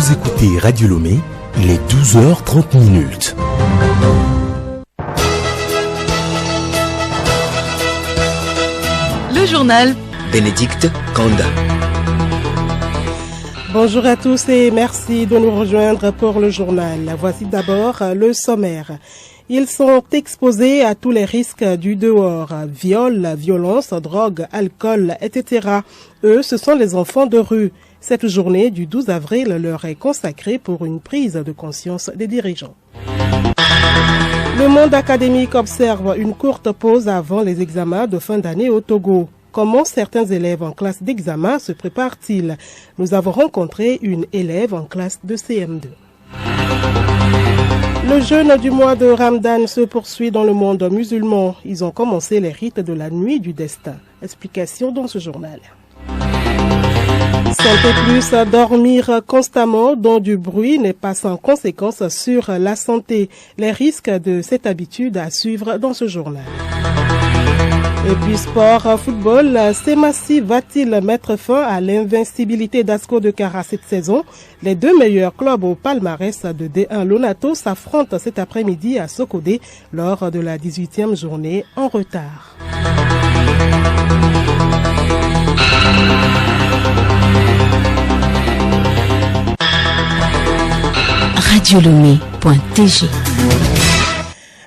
Vous écoutez Radio Lomé, il est 12h30. Le journal Bénédicte Kanda. Bonjour à tous et merci de nous rejoindre pour le journal. Voici d'abord le sommaire. Ils sont exposés à tous les risques du dehors, viol, violence, drogue, alcool, etc. Eux, ce sont les enfants de rue. Cette journée du 12 avril leur est consacrée pour une prise de conscience des dirigeants. Le monde académique observe une courte pause avant les examens de fin d'année au Togo. Comment certains élèves en classe d'examen se préparent-ils? Nous avons rencontré une élève en classe de CM2. Le jeûne du mois de Ramadan se poursuit dans le monde musulman. Ils ont commencé les rites de la nuit du destin. Explication dans ce journal. Santé plus, dormir constamment dans du bruit n'est pas sans conséquence sur la santé. Les risques de cette habitude à suivre dans ce journal. Et puis sport, football, Semassi va-t-il mettre fin à l'invincibilité d'Asco de Kara cette saison? Les deux meilleurs clubs au palmarès de D1 Lonato s'affrontent cet après-midi à Sokodé lors de la 18e journée en retard. radiolomé.tg.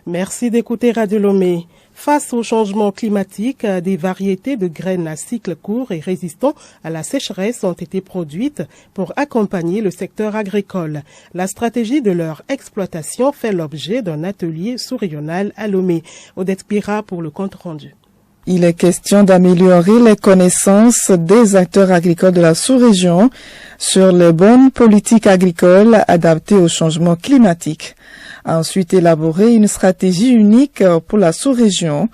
Merci d'écouter Radio Lomé. Face au changement climatique, des variétés de graines à cycle court et résistant à la sécheresse ont été produites pour accompagner le secteur agricole. La stratégie de leur exploitation fait l'objet d'un atelier sous-régional à Lomé. Odette Pira pour le compte rendu. Il est question d'améliorer les connaissances des acteurs agricoles de la sous-région sur les bonnes politiques agricoles adaptées au changement climatique. Ensuite, élaborer une stratégie unique pour la sous-région.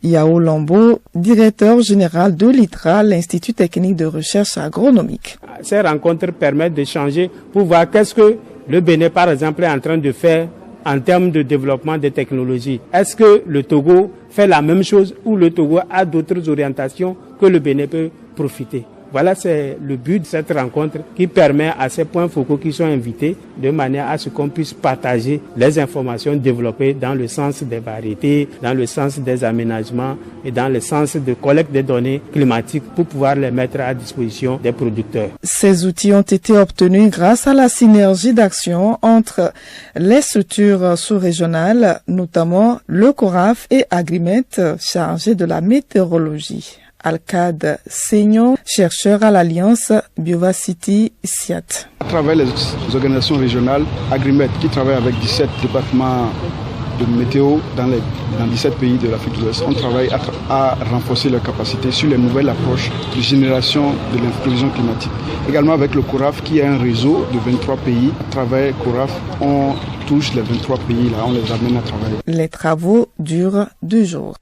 Yao Lambo, directeur général de l'ITRA, l'Institut technique de recherche agronomique. Ces rencontres permettent d'échanger pour voir qu'est-ce que le Bénin, par exemple, est en train de faire en termes de développement des technologies. Est-ce que le Togo fait la même chose ou le Togo a d'autres orientations que le Bénin peut profiter? Voilà, c'est le but de cette rencontre qui permet à ces points focaux qui sont invités de manière à ce qu'on puisse partager les informations développées dans le sens des variétés, dans le sens des aménagements et dans le sens de collecte des données climatiques pour pouvoir les mettre à disposition des producteurs. Ces outils ont été obtenus grâce à la synergie d'action entre les structures sous-régionales, notamment le CORAF et Agrimet, chargé de la météorologie. Alcade Seignon, chercheur à l'Alliance Biovacity SIAT. À travers les organisations régionales, Agrimet, qui travaille avec 17 départements de météo dans 17 pays de l'Afrique de l'Ouest, on travaille à renforcer leurs capacités sur les nouvelles approches de génération de l'information climatique. Également avec le CORAF, qui est un réseau de 23 pays. À travers CORAF, on touche les 23 pays, là, on les amène à travailler. Les travaux durent 2 jours.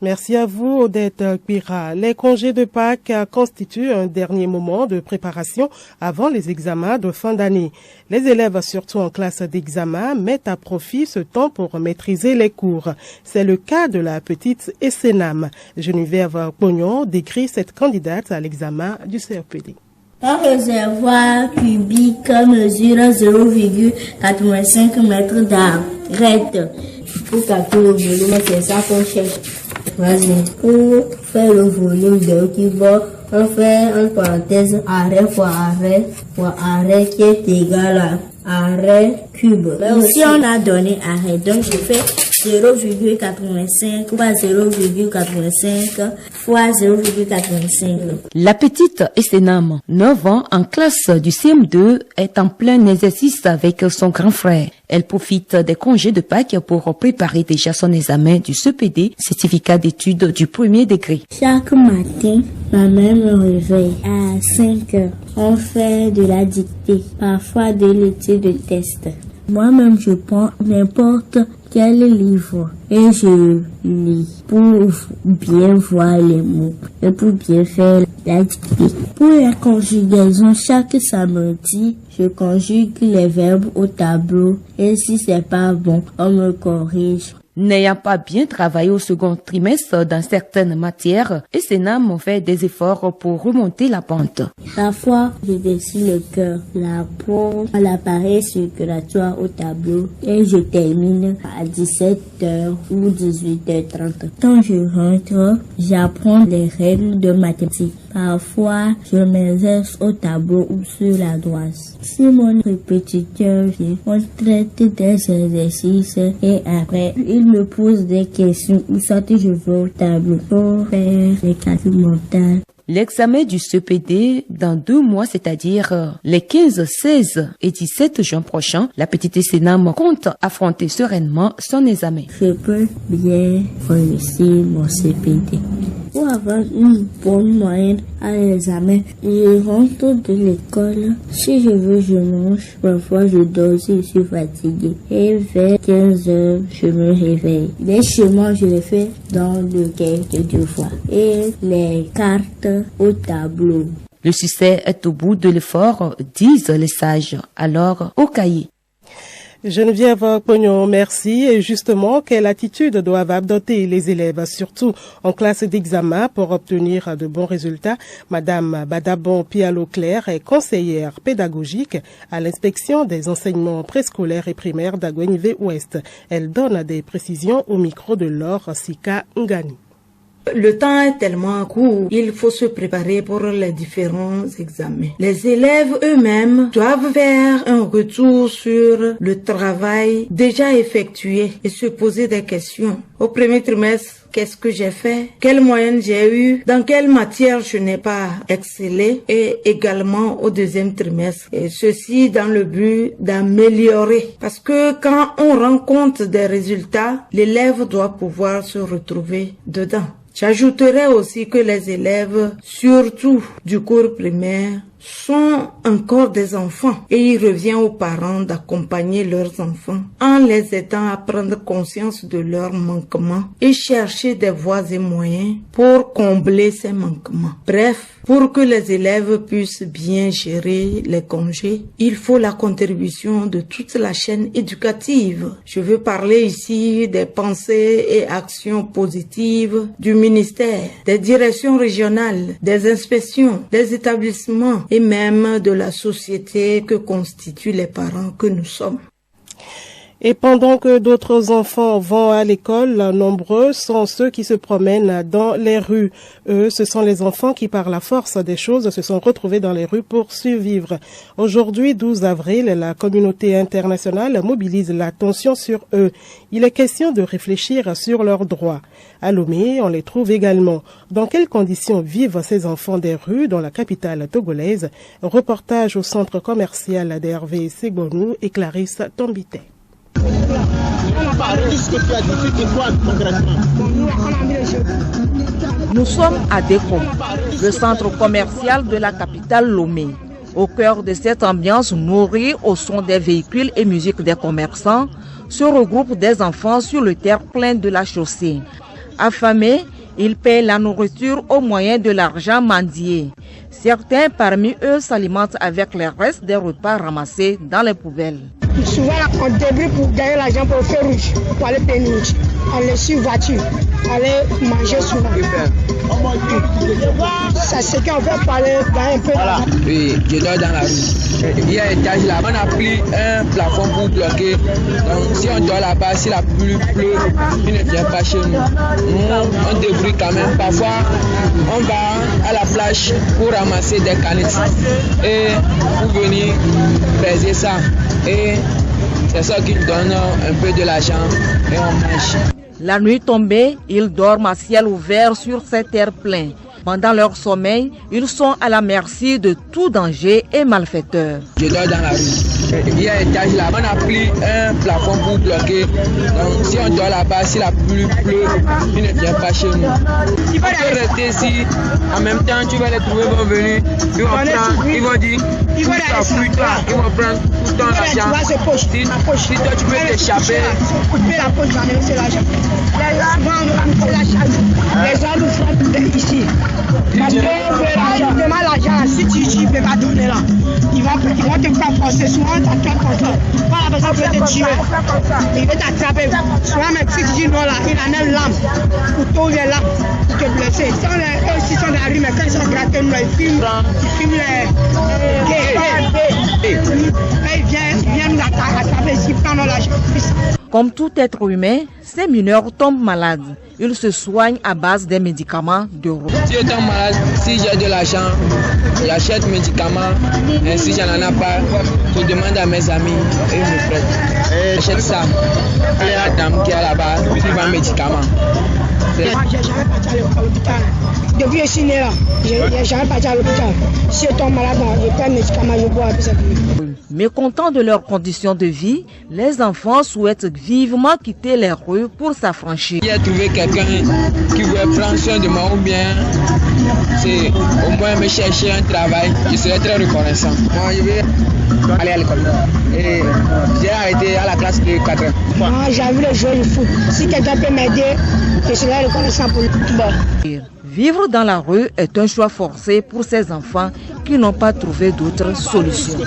Merci à vous, Odette Pira. Les congés de Pâques constituent un dernier moment de préparation avant les examens de fin d'année. Les élèves, surtout en classe d'examen, mettent à profit ce temps pour maîtriser les cours. C'est le cas de la petite Essenam. Geneviève Pognon décrit cette candidate à l'examen du CRPD. Un réservoir cubique mesure 0,85 mètres d'arête. Pour calculer le volume, c'est ça qu'on cherche. Vas-y. Pour faire le volume d'un cube, on fait en parenthèse arrêt fois arrêt qui est égal à arrêt cube. Ici, on a donné arrêt. Donc, je fais 0,85 fois 0,85 fois 0,85. La petite Essenam, 9 ans, en classe du CM2, est en plein exercice avec son grand frère. Elle profite des congés de Pâques pour préparer déjà son examen du CPD, certificat d'études du premier degré. Chaque matin, ma mère me réveille à 5 heures. On fait de la dictée, parfois de l'étude de test. Moi-même, je prends n'importe quel livre et je lis pour bien voir les mots et pour bien faire la dictée. Pour la conjugaison, chaque samedi, je conjugue les verbes au tableau et si c'est pas bon, on me corrige. N'ayant pas bien travaillé au second trimestre dans certaines matières, Essenam ont fait des efforts pour remonter la pente. Parfois, je dessine le cœur, la peau, l'appareil circulatoire au tableau et je termine à 17h ou 18h30. Quand je rentre, j'apprends les règles de mathématiques. Parfois, je m'exerce au tableau ou sur la droite. Si mon répétiteur vient, on traite des exercices et après, il me pose des questions ou soit je vais au tableau pour faire les calculs mentaux. L'examen du CPD dans 2 mois, c'est-à-dire les 15, 16 et 17 juin prochains, la petite Essenam compte affronter sereinement son examen. Je peux bien réussir mon CPD. Pour avoir une bonne moyenne à l'examen, je rentre de l'école. Si je veux, je mange. Parfois, je dors si je suis fatigué. Et vers 15 heures, je me réveille. Les chemins, je les fais dans le cahier de devoirs. Et les cartes au tableau. Le succès est au bout de l'effort, disent les sages. Alors, au cahier. Geneviève Pognon, merci. Et justement, quelle attitude doivent adopter les élèves, surtout en classe d'examen, pour obtenir de bons résultats? Madame Badabon Pialo-Claire est conseillère pédagogique à l'inspection des enseignements préscolaires et primaires d'Aguenivé-Ouest. Elle donne des précisions au micro de Laure Sika Ngani. Le temps est tellement court, il faut se préparer pour les différents examens. Les élèves eux-mêmes doivent faire un retour sur le travail déjà effectué et se poser des questions. Au premier trimestre, qu'est-ce que j'ai fait? Quelle moyenne j'ai eu? Dans quelle matière je n'ai pas excellé? Et également au deuxième trimestre. Et ceci dans le but d'améliorer. Parce que quand on rend compte des résultats, l'élève doit pouvoir se retrouver dedans. J'ajouterais aussi que les élèves, surtout du cours primaire, sont encore des enfants et il revient aux parents d'accompagner leurs enfants en les aidant à prendre conscience de leurs manquements et chercher des voies et moyens pour combler ces manquements. Bref, pour que les élèves puissent bien gérer les congés, il faut la contribution de toute la chaîne éducative. Je veux parler ici des pensées et actions positives du ministère, des directions régionales, des inspections, des établissements et même de la société que constituent les parents que nous sommes. Et pendant que d'autres enfants vont à l'école, nombreux sont ceux qui se promènent dans les rues. Eux, ce sont les enfants qui, par la force des choses, se sont retrouvés dans les rues pour survivre. Aujourd'hui, 12 avril, la communauté internationale mobilise l'attention sur eux. Il est question de réfléchir sur leurs droits. À Lomé, on les trouve également. Dans quelles conditions vivent ces enfants des rues dans la capitale togolaise? Reportage au centre commercial d'Hervé Segbonou et Clarisse Tombité. Nous sommes à Déco, le centre commercial de la capitale Lomé. Au cœur de cette ambiance nourrie au son des véhicules et musique des commerçants, se regroupent des enfants sur le terre-plein de la chaussée. Affamés, ils paient la nourriture au moyen de l'argent mendié. Certains parmi eux s'alimentent avec les restes des repas ramassés dans les poubelles. Souvent, on débrouille pour gagner l'argent pour le feu rouge, pour aller payer nourriture. On les suit voiture, aller manger souvent. Ça, c'est qu'on fait parler un peu. Voilà. Oui, je dors dans la rue. Il y a un étage là, on a pris un plafond pour bloquer. Donc, si on dort là-bas, si la pluie pleut, il ne vient pas chez nous. On débrouille quand même. Parfois, on va à la plage pour ramasser des canettes et pour venir peser ça. Et c'est ça qui nous donne un peu de l'argent et on mange. La nuit tombée, ils dorment à ciel ouvert sur ces terres pleines. Pendant leur sommeil, ils sont à la merci de tout danger et malfaiteur. Je dors dans la rue. Il y a un étage là, on a pris un plafond pour bloquer. Donc si on dort là-bas, si la pluie pleut, il ne vient pas chez nous. Il faut rester ici. En même temps, tu vas les trouver, vont venir. Ils vont dire, tout ça pluie là, ils vont prendre tout ton argent. Si toi tu veux t'échapper. La poche, j'en ai aussi l'argent. Les gens nous frappent ici. Parce que tu demandes l'argent, si tu ne peux pas donner là, ils vont te faire forcer. Souvent, tu as toi contre toi. Quand la personne veut te tuer, il veut t'attraper. Souvent, même si tu dis non là, il en a une lame. Couteau, il est là pour te blesser. Eux aussi sont dans la rue, mais quand ils sont grattés, ils filment les gays. Ils viennent nous attraper ici, prendre l'argent. Comme tout être humain, ces mineurs tombent malades. Ils se soignent à base des médicaments d'euros. Si je tombe malade, si j'ai de l'argent, j'achète médicaments. Et si j'en ai pas, je demande à mes amis et ils me prêtent. J'achète ça. Il y a la dame qui est là-bas qui vend médicaments. J'ai jamais parti à l'hôpital. Depuis que je suis né là, j'ai jamais parti à l'hôpital. Si je tombe malade, je prends mes médicaments, je bois et puis c'est tout. Mécontents de leurs conditions de vie, les enfants souhaitent vivement quitter les rues pour s'affranchir. J'ai trouvé quelqu'un qui veut prendre soin de moi ou bien c'est au moins me chercher un travail, je serais très reconnaissant. Moi, je vais aller à l'école. Et j'ai arrêté à la classe de 4 ans. Moi, j'ai envie de jouer au foot. Si quelqu'un peut m'aider, je serai reconnaissant pour tout. Vivre dans la rue est un choix forcé pour ces enfants qui n'ont pas trouvé d'autres solutions.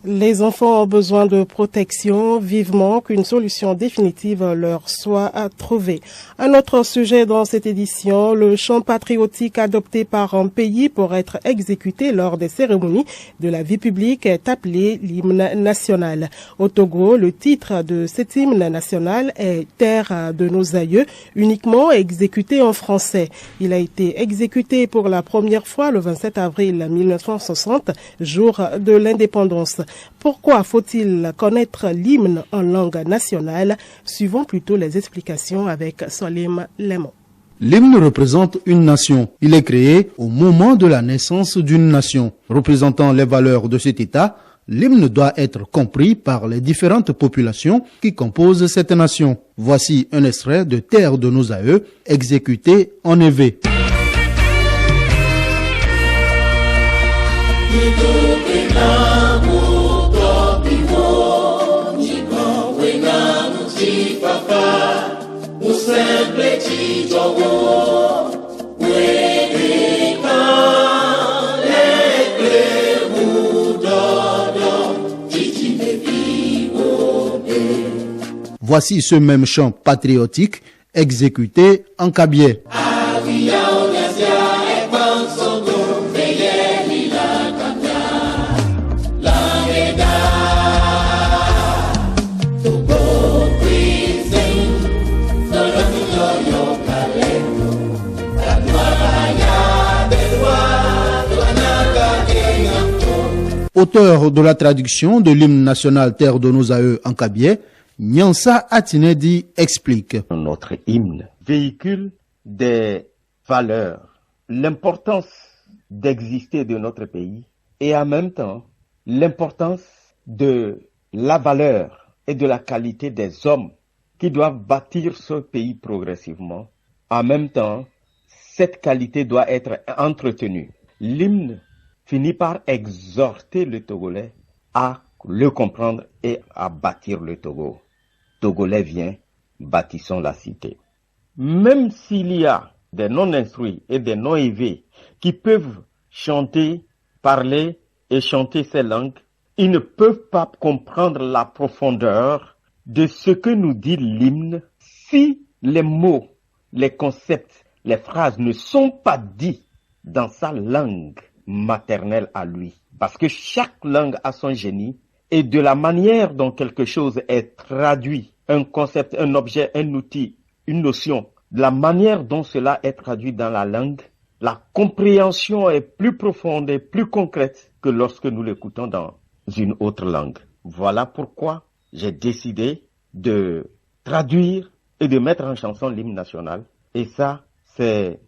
Les enfants ont besoin de protection, vivement qu'une solution définitive leur soit trouvée. Un autre sujet dans cette édition, le chant patriotique adopté par un pays pour être exécuté lors des cérémonies de la vie publique est appelé l'hymne national. Au Togo, le titre de cet hymne national est « Terre de nos aïeux », uniquement exécuté en français. Il a été exécuté pour la première fois le 27 avril 1960, jour de l'indépendance. Pourquoi faut-il connaître l'hymne en langue nationale? Suivons plutôt les explications avec Solim Lemon. L'hymne représente une nation. Il est créé au moment de la naissance d'une nation. Représentant les valeurs de cet État, l'hymne doit être compris par les différentes populations qui composent cette nation. Voici un extrait de Terre de nos aïeux, exécuté en évé. Voici ce même chant patriotique exécuté en kabyé. Auteur de la traduction de l'hymne national Terre de nos aïeux en kabyé, Nyansa Atinedi explique. Notre hymne véhicule des valeurs, l'importance d'exister de notre pays et en même temps l'importance de la valeur et de la qualité des hommes qui doivent bâtir ce pays progressivement. En même temps, cette qualité doit être entretenue. L'hymne finit par exhorter le Togolais à le comprendre et à bâtir le Togo. Togolais vient, bâtissons la cité. Même s'il y a des non-instruits et des non-élevés qui peuvent chanter, parler et chanter ces langues, ils ne peuvent pas comprendre la profondeur de ce que nous dit l'hymne si les mots, les concepts, les phrases ne sont pas dits dans sa langue maternelle à lui. Parce que chaque langue a son génie et de la manière dont quelque chose est traduit, un concept, un objet, un outil, une notion, de la manière dont cela est traduit dans la langue, la compréhension est plus profonde et plus concrète que lorsque nous l'écoutons dans une autre langue. Voilà pourquoi j'ai décidé de traduire et de mettre en chanson l'hymne national. Et ça, c'est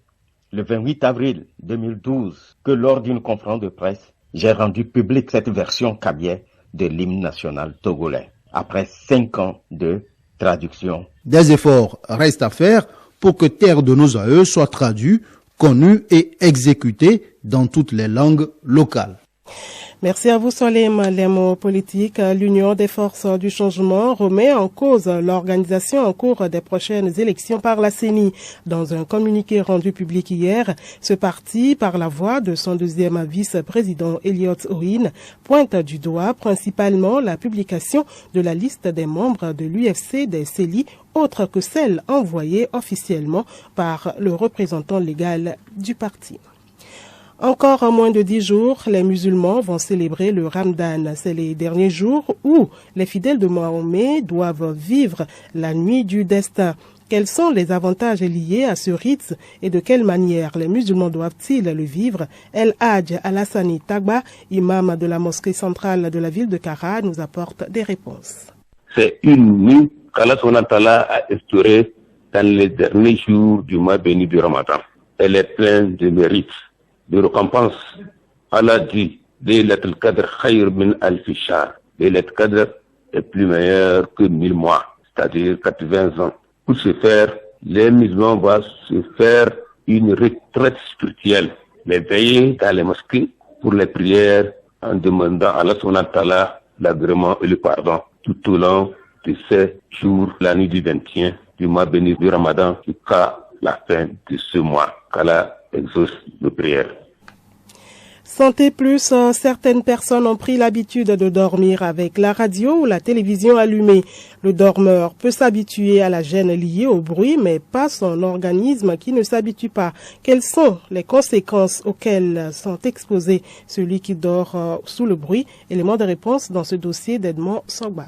le 28 avril 2012 que lors d'une conférence de presse, j'ai rendu public cette version kabyé de l'hymne national togolais, après 5 ans de traduction. Des efforts restent à faire pour que Terre de nos aïeux soit traduit, connu et exécuté dans toutes les langues locales. Merci à vous, Solim. Les mots politiques, l'Union des forces du changement remet en cause l'organisation en cours des prochaines élections par la CENI. Dans un communiqué rendu public hier, ce parti, par la voix de son deuxième vice-président Elliot Owen, pointe du doigt principalement la publication de la liste des membres de l'UFC des CELI, autre que celle envoyée officiellement par le représentant légal du parti. Encore en moins de 10 jours, les musulmans vont célébrer le Ramadan. C'est les derniers jours où les fidèles de Mahomet doivent vivre la nuit du destin. Quels sont les avantages liés à ce rite et de quelle manière les musulmans doivent-ils le vivre? El Hadj Alassani Tagba, imam de la mosquée centrale de la ville de Kara, nous apporte des réponses. C'est une nuit qu'Allah a instaurée dans les derniers jours du mois béni du Ramadan. Elle est pleine de mérites, de récompense. Allah dit, Laylatul Qadr khayr min alfi shahr. Laylatul Qadr est plus meilleur que 1000 mois, c'est-à-dire 80 ans. Pour ce faire, les musulmans vont se faire une retraite spirituelle, les veiller dans les mosquées pour les prières en demandant à Allah subhanahu wa ta'ala l'agrément et le pardon tout au long de ces jours, la nuit du 21 du mois béni du Ramadan jusqu'à la fin de ce mois. Qu'Allah exauce nos prières. Santé Plus, certaines personnes ont pris l'habitude de dormir avec la radio ou la télévision allumée. Le dormeur peut s'habituer à la gêne liée au bruit, mais pas son organisme qui ne s'habitue pas. Quelles sont les conséquences auxquelles sont exposés celui qui dort sous le bruit? Élément de réponse dans ce dossier d'Edmond Sogba.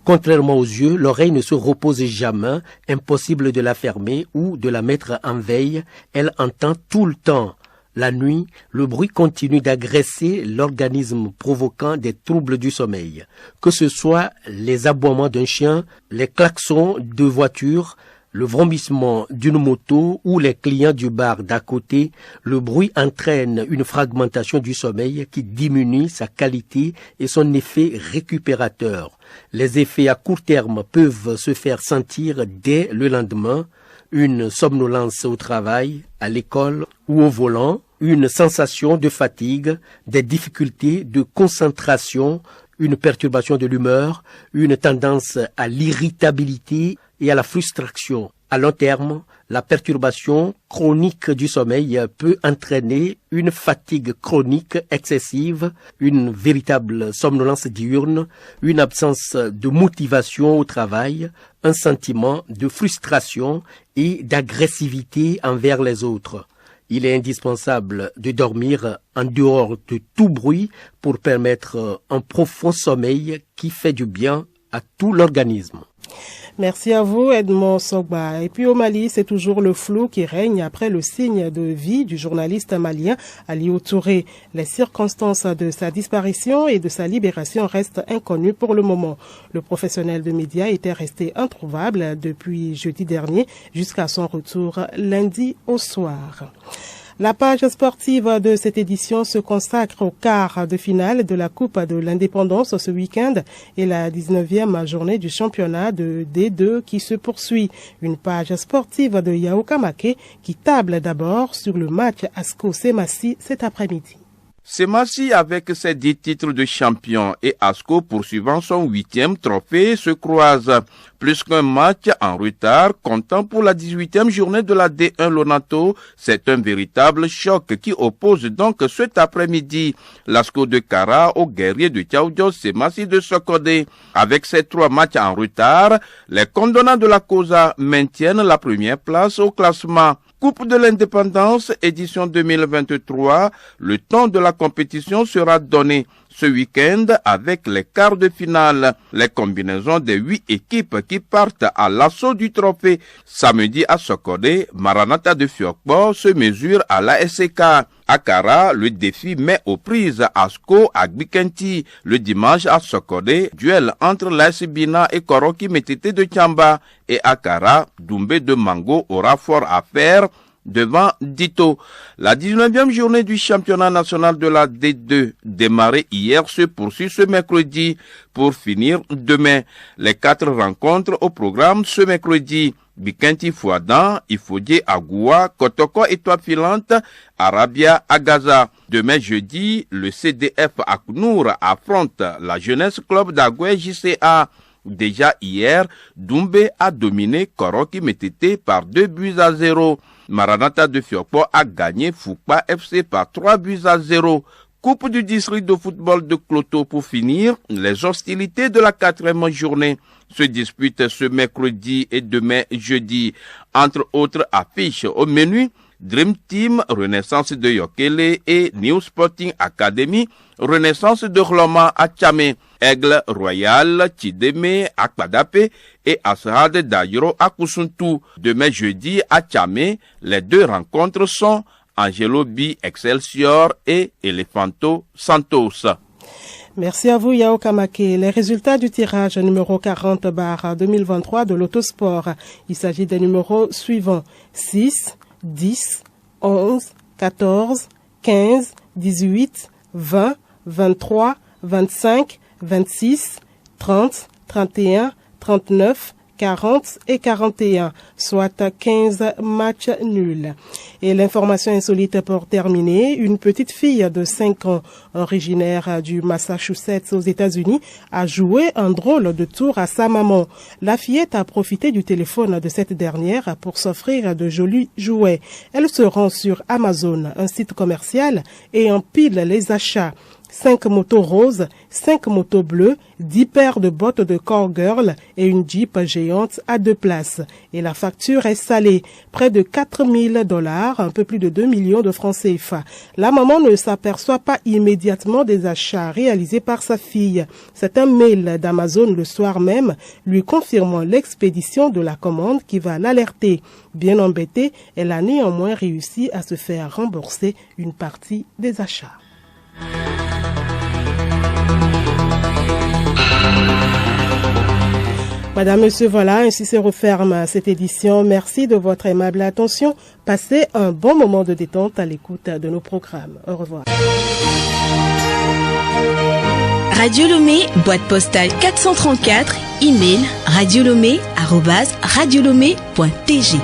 Contrairement aux yeux, l'oreille ne se repose jamais, impossible de la fermer ou de la mettre en veille, elle entend tout le temps. La nuit, le bruit continue d'agresser l'organisme provoquant des troubles du sommeil. Que ce soit les aboiements d'un chien, les klaxons de voiture, le vrombissement d'une moto ou les clients du bar d'à côté, le bruit entraîne une fragmentation du sommeil qui diminue sa qualité et son effet récupérateur. Les effets à court terme peuvent se faire sentir dès le lendemain, une somnolence au travail, à l'école ou au volant, une sensation de fatigue, des difficultés de concentration, une perturbation de l'humeur, une tendance à l'irritabilité et à la frustration. À long terme, la perturbation chronique du sommeil peut entraîner une fatigue chronique excessive, une véritable somnolence diurne, une absence de motivation au travail, un sentiment de frustration et d'agressivité envers les autres. Il est indispensable de dormir en dehors de tout bruit pour permettre un profond sommeil qui fait du bien à tout l'organisme. Merci à vous, Edmond Sogba. Et puis au Mali, c'est toujours le flou qui règne après le signe de vie du journaliste malien Aliou Touré. Les circonstances de sa disparition et de sa libération restent inconnues pour le moment. Le professionnel de médias était resté introuvable depuis jeudi dernier jusqu'à son retour lundi au soir. La page sportive de cette édition se consacre au quart de finale de la Coupe de l'Indépendance ce week-end et la 19e journée du championnat de D2 qui se poursuit. Une page sportive de Yao Kamake qui table d'abord sur le match ASCO-Semassi cet après-midi. Semassi, avec ses 10 titres de champion et ASCO poursuivant son 8e trophée, se croisent. Plus qu'un match en retard, comptant pour la 18e journée de la D1 Lonato, c'est un véritable choc qui oppose donc cet après-midi l'ASCO de Kara aux guerriers de Tchaoudjo Semassi de Sokodé. Avec ces 3 matchs en retard, les condonnants de la Cosa maintiennent la première place au classement. Coupe de l'Indépendance, édition 2023, le temps de la compétition sera donné ce week-end avec les quarts de finale. Les combinaisons des 8 équipes qui partent à l'assaut du trophée. Samedi à Sokodé, Maranatha de Fiokbo se mesure à la SCK. À Kara, le défi met aux prises ASCO à Gbikenti. Le dimanche à Sokodé, duel entre l'AS Bina et Koroki Metete de Tchamba. Et à Kara, Doumbé de Mango aura fort à faire devant Dito. La 19e journée du championnat national de la D2, démarrée hier, se poursuit ce mercredi pour finir demain. Les 4 rencontres au programme ce mercredi: Bikanti Fouadan, Ifodie Agoua, Kotoko Étoile Filante, Arabia à Gaza. Demain jeudi, le CDF Aknour affronte la Jeunesse Club d'Agoué JCA. Déjà hier, Doumbé a dominé Koroki Metete par 2-0. Maranatha de Fiokpo a gagné Fukpa FC par 3-0. Coupe du district de football de Kloto pour finir. Les hostilités de la 4e journée se disputent ce mercredi et demain jeudi. Entre autres affiches au menu, Dream Team, Renaissance de Yokele et New Sporting Academy, Renaissance de Rloma à Tchame, Aigle Royal, Chideme à Kpadape et Asrad Dayro à Kusuntu. Demain jeudi à Tchame, les 2 rencontres sont Angelo B Excelsior et Elefanto Santos. Merci à vous, Yao Kamake. Les résultats du tirage numéro 40/2023 de l'Autosport. Il s'agit des numéros suivants: 6, 10, 11, 14, 15, 18, 20, 23, 25, 26, 30, 31, 39, 40 et 41, soit 15 matchs nuls. Et l'information insolite pour terminer, une petite fille de 5 ans, originaire du Massachusetts aux États-Unis, a joué un drôle de tour à sa maman. La fillette a profité du téléphone de cette dernière pour s'offrir de jolis jouets. Elle se rend sur Amazon, un site commercial, et empile les achats. 5 motos roses, 5 motos bleues, 10 paires de bottes de cowgirl et une Jeep géante à 2 places. Et la facture est salée, près de $4,000, un peu plus de 2 millions de francs CFA. La maman ne s'aperçoit pas immédiatement des achats réalisés par sa fille. C'est un mail d'Amazon le soir même, lui confirmant l'expédition de la commande qui va l'alerter. Bien embêtée, elle a néanmoins réussi à se faire rembourser une partie des achats. Madame, Monsieur, voilà, ainsi se referme cette édition. Merci de votre aimable attention. Passez un bon moment de détente à l'écoute de nos programmes. Au revoir. Radio Lomé, boîte postale 434, email radiolomé@radiolomé.tg.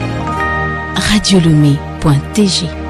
radiolomé.tg